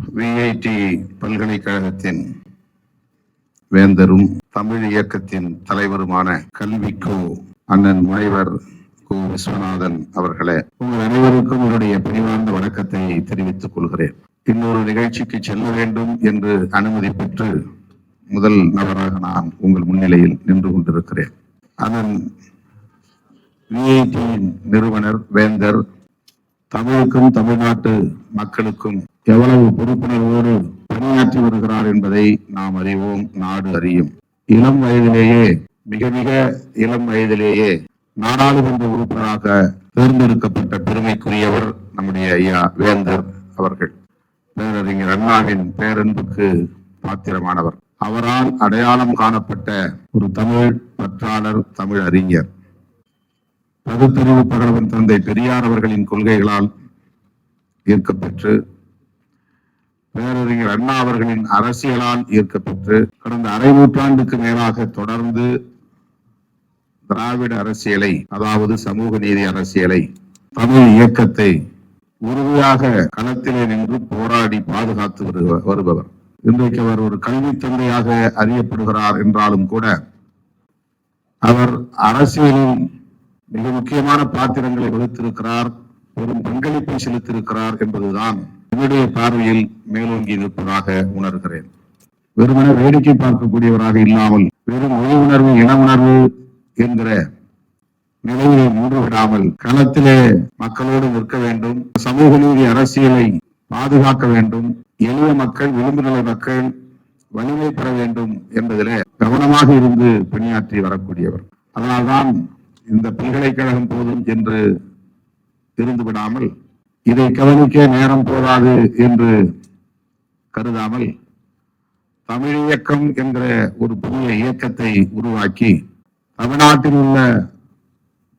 VIT பல்கலைக்கழகத்தின் வேந்தரும் தமிழ் இயக்கத்தின் தலைவருமான கல்விக்கோ அண்ணன் முனைவர் கு விஸ்வநாதன் அவர்களே, உங்கள் அனைவருக்கும் என்னுடைய பணிவார்ந்த வணக்கத்தை தெரிவித்துக் கொள்கிறேன். இன்னொரு நிகழ்ச்சிக்கு செல்ல வேண்டும் என்று அனுமதி பெற்று முதல் நபராக நான் உங்கள் முன்னிலையில் நின்று கொண்டிருக்கிறேன். அதன் விஐடியின் நிறுவனர், வேந்தர், தமிழுக்கும் தமிழ்நாட்டு மக்களுக்கும் எவ்வளவு பொறுப்புணர்வோடு பணியாற்றி வருகிறார் என்பதை நாம் அறிவோம், நாடு அறியும். இளம் வயதிலேயே, மிக மிக இளம் வயதிலேயே நாடாளுமன்ற உறுப்பினராக தேர்ந்தெடுக்கப்பட்ட பெருமைக்குரியவர் நம்முடைய ஐயா வேந்தர் அவர்கள். பேரறிஞர் அண்ணாவின் பேரன்புக்கு பாத்திரமானவர். அவரால் அடையாளம் காணப்பட்ட ஒரு தமிழ் பற்றாளர், தமிழ் அறிஞர். பகுத்தறிவு பகலவன் தந்தை பெரியார் அவர்களின் கொள்கைகளால் ஈர்க்கப்பெற்று, பேரறிஞர் அண்ணா அவர்களின் அரசியலால் ஈர்க்கப்பெற்று, கடந்த அரை நூற்றாண்டுக்கு மேலாக தொடர்ந்து திராவிட அரசியலை, அதாவது சமூக நீதி அரசியலை, தமிழ் இயக்கத்தை உறுதியாக களத்திலே நின்று போராடி பாதுகாத்து வருபவர். இன்றைக்கு அவர் ஒரு கல்வி தந்தையாக அறியப்படுகிறார் என்றாலும் கூட அவர் அரசியலில் மிக முக்கியமான பாத்திரங்களை வகித்திருக்கிறார், பெரும் பங்களிப்பை செலுத்தியிருக்கிறார் என்பதுதான் என்னுடைய பார்வையில் மேலோங்கி நிற்பதாக உணர்கிறேன். வெறுமன வேடிக்கை பார்க்கக்கூடியவராக இல்லாமல், வெறும் மொழி உணர்வு, இன உணர்வு என்கிற நிலையிலே நின்று விடாமல் களத்திலே மக்களோடு நிற்க வேண்டும், சமூக நீதி அரசியலை பாதுகாக்க வேண்டும், எளிய மக்கள், விளிம்பு நிலை மக்கள் வலிமை பெற வேண்டும் என்பதிலே கவனமாக இருந்து பணியாற்றி வரக்கூடியவர். அதனால்தான் இந்த பல்கலைக்கழகம் போதும் என்று இருந்து விடாமல், இதை கவனிக்க நேரம் போதாது என்று கருதாமல், தமிழ் இயக்கம் என்கிற ஒரு புதிய இயக்கத்தை உருவாக்கி, தமிழ்நாட்டில் உள்ள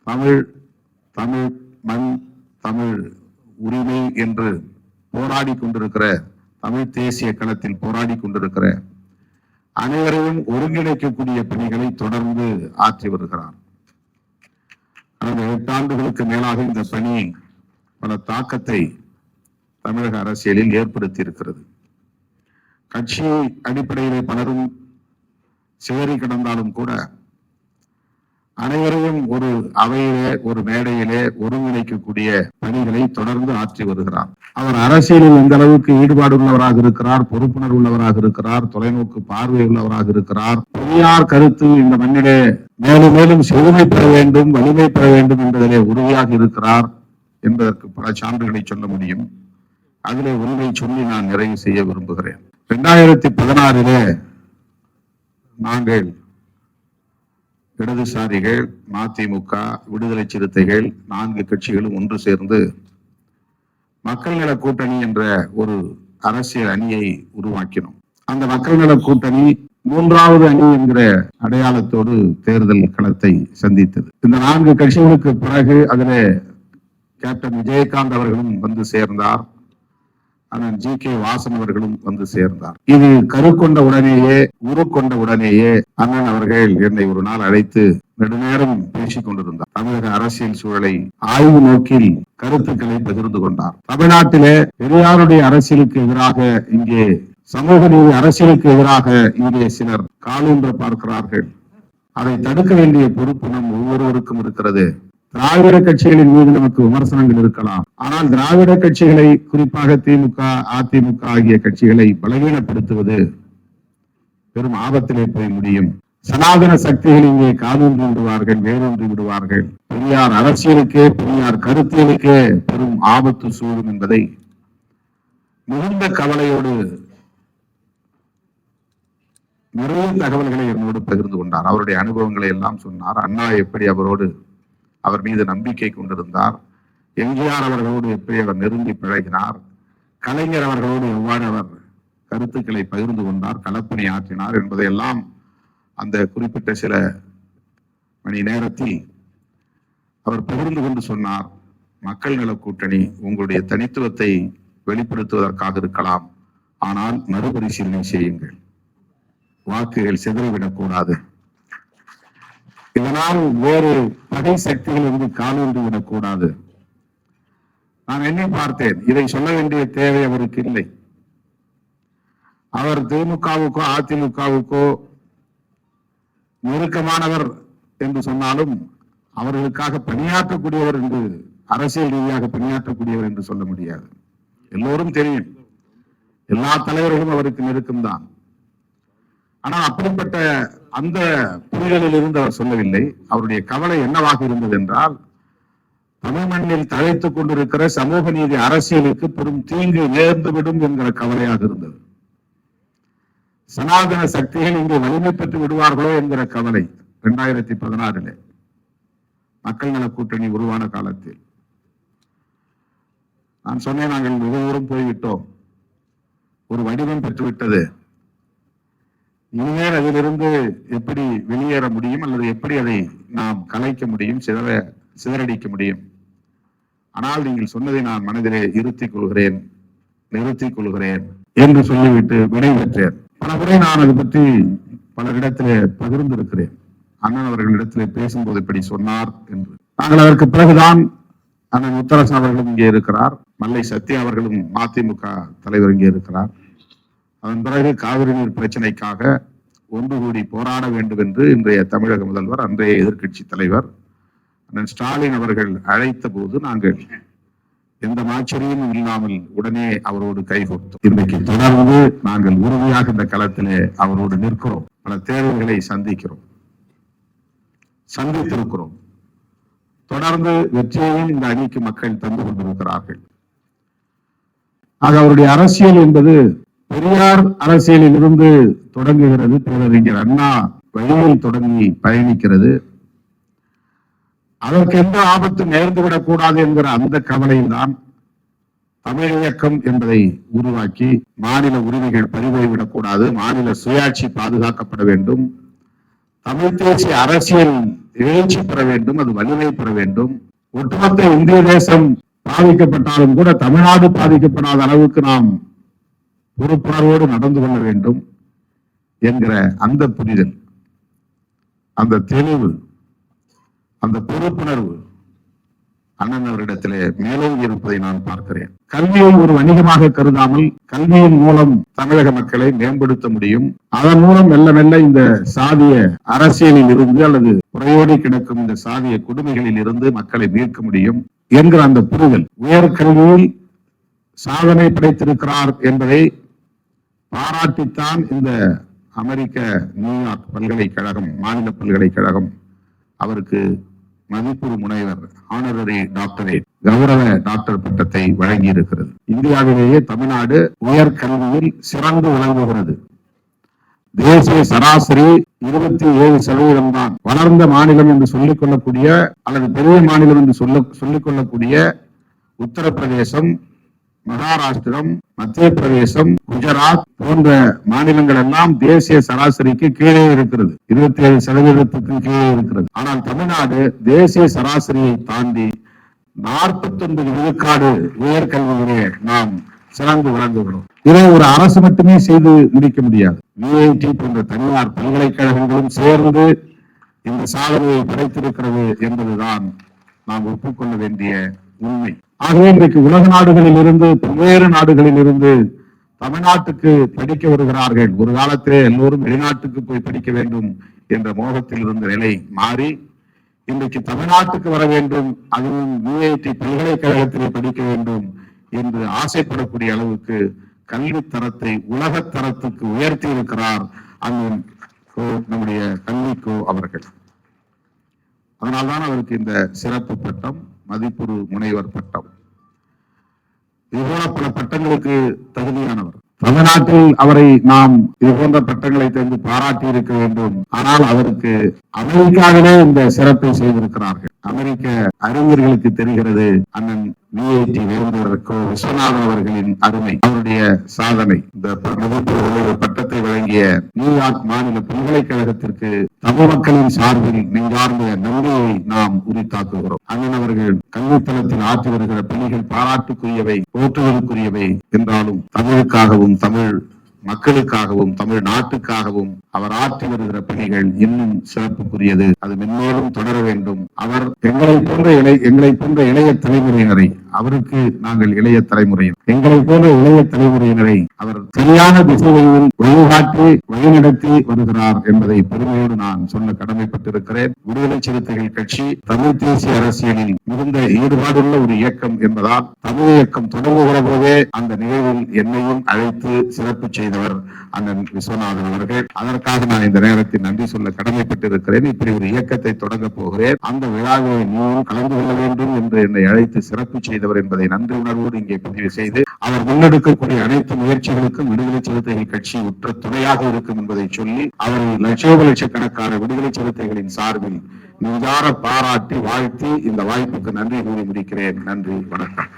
தமிழ், தமிழ் மண், தமிழ் உரிமை என்று போராடி கொண்டிருக்கிற, தமிழ் தேசிய களத்தில் போராடி கொண்டிருக்கிற அனைவரையும் ஒருங்கிணைக்கக்கூடிய பணிகளை தொடர்ந்து ஆற்றி வருகிறார். கடந்த 8 ஆண்டுகளுக்கு மேலாக இந்த பணி பல தாக்கத்தை தமிழக அரசியலில் ஏற்படுத்தி இருக்கிறது. கட்சி அடிப்படையிலே பலரும் சிதறி கிடந்தாலும் கூட அனைவரையும் ஒரு அவையிலே, ஒரு மேடையிலே ஒருங்கிணைக்கக்கூடிய பணிகளை தொடர்ந்து ஆற்றி வருகிறார். அவர் அரசியலில் எந்த அளவுக்கு ஈடுபாடு உள்ளவராக இருக்கிறார், பொறுப்புணர்வு உள்ளவராக இருக்கிறார், தொலைநோக்கு பார்வை உள்ளவராக இருக்கிறார். பெரியார் கருத்து இந்த மண்ணிலே மேலும் மேலும் செழுமை பெற வேண்டும், வலிமை பெற வேண்டும் என்பதிலே உறுதியாக இருக்கிறார் என்பதற்கு பல சான்றுகளை சொல்ல முடியும். அதிலே ஒன்றை சொல்லி நான் நிறைவு செய்ய விரும்புகிறேன். 2016 நாங்கள் இடதுசாரிகள், மதிமுக, விடுதலை சிறுத்தைகள் 4 கட்சிகளும் ஒன்று சேர்ந்து மக்கள் நல கூட்டணி என்ற ஒரு அரசியல் அணியை உருவாக்கினோம். அந்த மக்கள் நல கூட்டணி 3வது அணி என்கிற அடையாளத்தோடு தேர்தல் களத்தை சந்தித்தது. இந்த 4 கட்சிகளுக்கு பிறகு அதில் கேப்டன் விஜயகாந்த் அவர்களும் வந்து சேர்ந்தார், அண்ணன் GK வாசன் அவர்களும் வந்து சேர்ந்தார். இது கருக்கொண்ட உடனேயே, உருக்கொண்ட உடனேயே அண்ணன் அவர்கள் என்னை ஒரு நாள் அழைத்து நெடுநேரம் பேசிக் கொண்டிருந்தார். தமிழக அரசியல் சூழலை ஆய்வு நோக்கில் கருத்துக்களை பகிர்ந்து கொண்டார். தமிழ்நாட்டிலே பெரியாருடைய அரசியலுக்கு எதிராக, இங்கே சமூக நீதி அரசியலுக்கு எதிராக இங்கே சிலர் காலூன்ற பார்க்கிறார்கள். அதை தடுக்க வேண்டிய பொறுப்பு நம் ஒவ்வொருவருக்கும் இருக்கிறது. திராவிட கட்சிகளின் மீது நமக்கு விமர்சனங்கள் இருக்கலாம், ஆனால் திராவிட கட்சிகளை, குறிப்பாக திமுக, அதிமுக ஆகிய கட்சிகளை பலவீனப்படுத்துவது பெரும் ஆபத்திலே போய் முடியும். சனாதன சக்திகள் இங்கே காலூன்றி விடுவார்கள், வேரூன்றி விடுவார்கள். பெரியார் அரசியலுக்கே, பெரியார் கருத்தியலுக்கே பெரும் ஆபத்து சூழும் என்பதை மிகுந்த கவலையோடு நிறைய தகவல்களை என்னோடு பகிர்ந்து கொண்டார். அவருடைய அனுபவங்களை எல்லாம் சொன்னார். அண்ணா எப்படி அவர் மீது நம்பிக்கை கொண்டிருந்தார், எம்ஜிஆர் அவர்களோடு எப்படி அவர் நெருங்கி பழகினார், கலைஞர் அவர்களோடு எவ்வாறு அவர் கருத்துக்களை பகிர்ந்து கொண்டார், களப்பணி ஆற்றினார் என்பதையெல்லாம் அந்த குறிப்பிட்ட சில மணி நேரத்தில் அவர் பகிர்ந்து கொண்டு சொன்னார். மக்கள் நல கூட்டணி உங்களுடைய தனித்துவத்தை வெளிப்படுத்துவதற்காக இருக்கலாம், ஆனால் மறுபரிசீலனை செய்யுங்கள், வாக்குகள் சிதறிவிடக்கூடாது, இதனால் வேறு பகை சக்திகள் இருந்து காலூன்றி விடக்கூடாது. நான் எண்ணி பார்த்தேன், இதை சொல்ல வேண்டிய தேவை அவருக்கு இல்லை. அவர் திமுகவுக்கோ அதிமுகவுக்கோ நெருக்கமானவர் என்று சொன்னாலும் அவர்களுக்காக பணியாற்றக்கூடியவர் என்று, அரசியல் ரீதியாக பணியாற்றக்கூடியவர் என்று சொல்ல முடியாது. எல்லோரும் தெரியும், எல்லா தலைவர்களும் அவருக்கு நெருக்கம்தான். ஆனால் அப்படிப்பட்ட அந்த புரிதலில் இருந்து அவர் சொல்லவில்லை. அவருடைய கவலை என்னவாக இருந்தது என்றால், தமிழ் மண்ணில் தழைத்துக் கொண்டிருக்கிற சமூக நீதி அரசியலுக்கு பெரும் தீங்கு நேர்ந்துவிடும் என்கிற கவலையாக இருந்தது. சனாதன சக்திகள் இங்கு வலிமை பெற்று விடுவார்களோ என்கிற கவலை 2016 மக்கள் நல கூட்டணி உருவான காலத்தில். நான் சொன்னேன், நாங்கள் மிக தூரம் போய்விட்டோம், ஒரு வடிவம் பெற்றுவிட்டது, இனிமேல் அதிலிருந்து எப்படி வெளியேற முடியும் அல்லது எப்படி அதை நாம் கலைக்க முடியும், சிதறடிக்க முடியும். ஆனால் நீங்கள் சொன்னதை நான் மனதிலே நிறுத்திக் கொள்கிறேன் என்று சொல்லிவிட்டு விடைபெற்றேன். பல முறை நான் அதை பற்றி பலரிடத்திலே பகிர்ந்திருக்கிறேன். அண்ணன் அவர்களிடத்திலே பேசும்போது இப்படி சொன்னார் என்று. நாங்கள் அதற்கு பிறகுதான் அண்ணன் முத்தரசன் அவர்களும் இங்கே இருக்கிறார், மல்லை சத்யா அவர்களும் மதிமுக தலைவர் இங்கே இருக்கிறார். அதன் பிறகு காவிரி நீர் பிரச்சனைக்காக ஒன்று கூடி போராட வேண்டும் என்று இன்றைய தமிழக முதல்வர், அன்றைய எதிர்க்கட்சி தலைவர் அண்ணன் ஸ்டாலின் அவர்கள் அழைத்த போது நாங்கள் எந்த ஆச்சரியமும் இல்லாமல் உடனே அவரோடு கைகோர்த்தோம். இன்றைக்கு தொடர்ந்து நாங்கள் உறுதியாக இந்த களத்திலே அவரோடு நிற்கிறோம். பல தேர்வுகளை சந்தித்திருக்கிறோம். தொடர்ந்து வெற்றியையும் இந்த அணிக்கு மக்கள் தந்து கொண்டிருக்கிறார்கள். ஆக அவருடைய அரசியல் என்பது பெரியார் அரசியலில் இருந்து தொடங்குகிறது, பேரறிஞர் அண்ணா வழியில் தொடங்கி பயணிக்கிறது. அதற்கு எந்த ஆபத்து நேர்ந்துவிடக் கூடாது என்கிற அந்த கவலையில் தான் தமிழ் இயக்கம் என்பதை உருவாக்கி, மாநில உரிமைகள் பறிபோய்விடக் கூடாது, மாநில சுயாட்சி பாதுகாக்கப்பட வேண்டும், தமிழ் தேசிய அரசியல் எழுச்சி பெற வேண்டும், அது வலிமை பெற வேண்டும், ஒட்டுமொத்த இந்திய தேசம் பாதிக்கப்பட்டாலும் கூட தமிழ்நாடு பாதிக்கப்படாத அளவுக்கு நாம் பொறுப்புணர்வோடு நடந்து கொள்ள வேண்டும் என்கிற அந்த புரிதல், அந்த தெளிவு, அந்த பொறுப்புணர்வு அண்ணன் அவரிடத்திலே மேலும் இருப்பதை நான் பார்க்கிறேன். கல்வியை ஒரு வணிகமாக கருதாமல் கல்வியின் மூலம் தமிழக மக்களை மேம்படுத்த முடியும், அதன் மூலம் மெல்ல மெல்ல இந்த சாதிய அரசியலில் இருந்து அல்லது குறையோடி கிடக்கும் இந்த சாதிய கொடுமைகளில் இருந்து மக்களை மீட்க முடியும் என்கிற அந்த புரிதல். உயர்கல்வியில் சாதனை படைத்திருக்கிறார் என்பதை பாராட்டித்தான் இந்த அமெரிக்க நியூயார்க் பல்கலைக்கழகம், மாநில பல்கலைக்கழகம் அவருக்கு மதிப்புறு முனைவர் ஆனரரி டாக்டரேட், கௌரவ டாக்டர் பட்டத்தை வழங்கி இருக்கிறது. இந்தியாவிலேயே தமிழ்நாடு உயர்கல்வியில் சிறந்து விளங்குகிறது. தேசிய சராசரி 27% தான். வளர்ந்த மாநிலம் என்று சொல்லிக் கொள்ளக்கூடிய அல்லது பெரிய மாநிலம் என்று சொல்லிக் கொள்ளக்கூடிய உத்தரப்பிரதேசம், மகாராஷ்டிரம், மத்திய பிரதேசம், குஜராத் போன்ற மாநிலங்கள் எல்லாம் தேசிய சராசரிக்கு கீழே இருக்கிறது, 27% கீழே இருக்கிறது. ஆனால் தமிழ்நாடு தேசிய சராசரியை தாண்டி 49 விழுக்காடு உயர்கல்வியிலே நாம் சிறந்து விளங்குகிறோம். இதை ஒரு அரசு மட்டுமே செய்து முடிக்க முடியாது. விஐடி போன்ற தனியார் பல்கலைக்கழகங்களும் சேர்ந்து இந்த சாதனையை படைத்திருக்கிறது என்பதுதான் நாம் ஒப்புக்கொள்ள வேண்டிய உண்மை. ஆகவே இன்றைக்கு உலக நாடுகளில் இருந்து, பல்வேறு நாடுகளில் இருந்து தமிழ்நாட்டுக்கு படிக்க வருகிறார்கள். ஒரு காலத்திலே எல்லோரும் வெளிநாட்டுக்கு போய் படிக்க வேண்டும் என்ற மோகத்தில் இருந்த நிலை மாறி இன்றைக்கு தமிழ்நாட்டுக்கு வர வேண்டும், அதுவும் விஐடி பல்கலைக்கழகத்திலே படிக்க வேண்டும் என்று ஆசைப்படக்கூடிய அளவுக்கு கல்வி தரத்தை உலக தரத்துக்கு உயர்த்தி இருக்கிறார் அண்ணன் நம்முடைய கல்விக்கோ அவர்கள். அதனால்தான் அவருக்கு இந்த சிறப்பு பட்டம், மதிப்புறு முனைவர் பட்டம். இதுபோல பல பட்டங்களுக்கு தகுதியானவர். தமிழ்நாட்டில் அவரை நாம் இது போன்ற பட்டங்களை தெரிந்து பாராட்டி இருக்க வேண்டும். ஆனால் அவருக்கு அமெரிக்காவிலே இந்த சிறப்பை செய்திருக்கிறார்கள். அமெரிக்க அறிஞர்களுக்கு தெரிகிறது அண்ணன் விஐடி வேந்தர் விஸ்வநாதன் அவர்களின் அருமை, அவருடைய சாதனை. இந்த பட்டத்தை வழங்கிய நியூயார்க் மாநில பல்கலைக்கழகத்திற்கு தமிழ் மக்களின் சார்பில் நெஞ்சார்ந்த நன்றியை நாம் உரித்தாக்குகிறோம். அண்ணன் அவர்கள் கல்வித்தளத்தில் ஆற்றி வருகிற பணிகள் பாராட்டுக்குரியவை, போற்றுவதற்குரியவை என்றாலும் தமிழுக்காகவும் தமிழ் மக்களுக்காகவும் தமிழ் நாட்டுக்காகவும் அவர் ஆற்றி வருகிற பணிகள் இன்னும் சிறப்புக்குரியது. அது மென்மேலும் தொடர வேண்டும். அவர் எங்களை போன்ற இளைய தலைமுறையினரை அவருக்கு நாங்கள் இளைய தலைமுறையினர், எங்களை போன்ற இளைய தலைமுறையினரை அவர் சரியான திசையில் வழிகாட்டி வழிநடத்தி வருகிறார் என்பதை பெருமையோடு நான் சொல்ல கடமைப்பட்டிருக்கிறேன். விடுதலை சிறுத்தைகள் கட்சி தமிழ் தேசிய அரசியலில் மிகுந்த ஈடுபாடுள்ள ஒரு இயக்கம் என்பதால் தமிழ் இயக்கம் தொடங்குகிற போதே அந்த நிகழ்வில் என்னையும் அழைத்து சிறப்பு செய்தவர் அண்ணன் விஸ்வநாதன் அவர்கள். அதற்காக நான் இந்த நேரத்தில் நன்றி சொல்ல கடமைப்பட்டிருக்கிறேன். இப்படி ஒரு இயக்கத்தை தொடங்க போகிறேன், அந்த விழாவை நீயும் கலந்து கொள்ள வேண்டும் என்று என்னை அழைத்து சிறப்பு செய்தவர் என்பதை நன்றி உணர்வோடு இங்கே பதிவு செய்து, அவர் முன்னெடுக்கக்கூடிய அனைத்து முயற்சிகளுக்கும் விடுதலை சிறுத்தைகள் கட்சி உற்ற துணையாக இருக்கும் என்பதை சொல்லி, அவர்கள் லட்சக்கணக்கான விடுதலை சிறுத்தைகளின் சார்பில் நெஞ்சார பாராட்டி வாழ்த்தி இந்த வாய்ப்புக்கு நன்றி கூறி முடிக்கிறேன். நன்றி, வணக்கம்.